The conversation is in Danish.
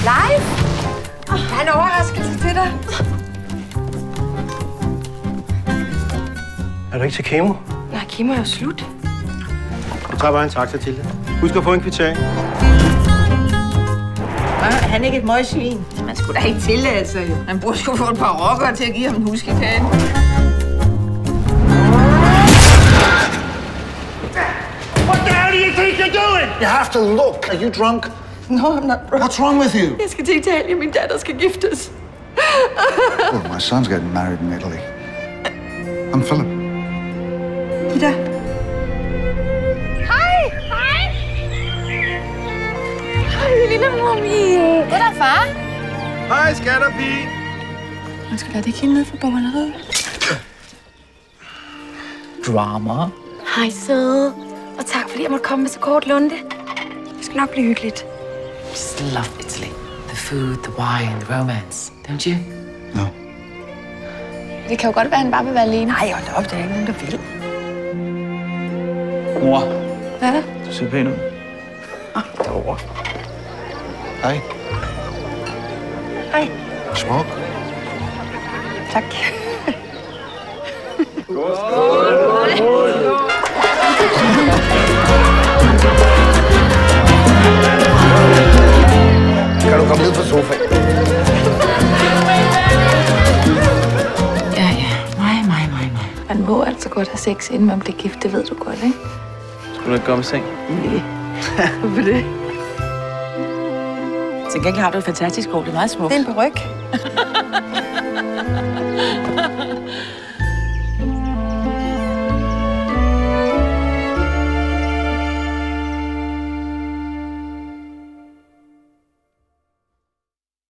Leif! Jeg har en overraskelse til dig. Er du ikke til kemo? Nej, kemo er jo slut. Du tager bare en taxa til det. Husk at få en kvittering. Han er ikke et møgsvin. Man skulle da ikke tillade sig, jo. Han burde jo få et par rockere til at give ham en huskekage. What the hell do you think you're doing? You have to look. Are you drunk? No, I'm not drunk. What's wrong with you? Jeg skal til Italien. Min datter skal giftes. Well, my son's getting married in Italy. I'm Philip. Ida. Hej! Hej! Hej, lille mommy. Goddag, far. Hej, skatterpige. Man skal da ikke hende ned for bogholderiet. Drama. Hej, søde. Og tak, fordi jeg måtte komme med så kort lunde. Det skal nok blive hyggeligt. Just love Italy. The food, the wine, the romance. Don't you? No. Det kan jo godt være, at han bare vil være alene. Nej, hold op, der er ikke nogen, der vil. Mor, Hvad er der? du ser pæn ud. Derovre. Hej. Hej. Smuk. Tak. Kan du komme ned på sofaen? Ja. Mig. Man må altså godt have sex, inden man bliver gift. Det ved du godt, ikke? Skal du ikke komme i seng? Nej. Hvorfor det? Til gengæld har du et fantastisk hår. Det er meget smukt. Det er en paryk.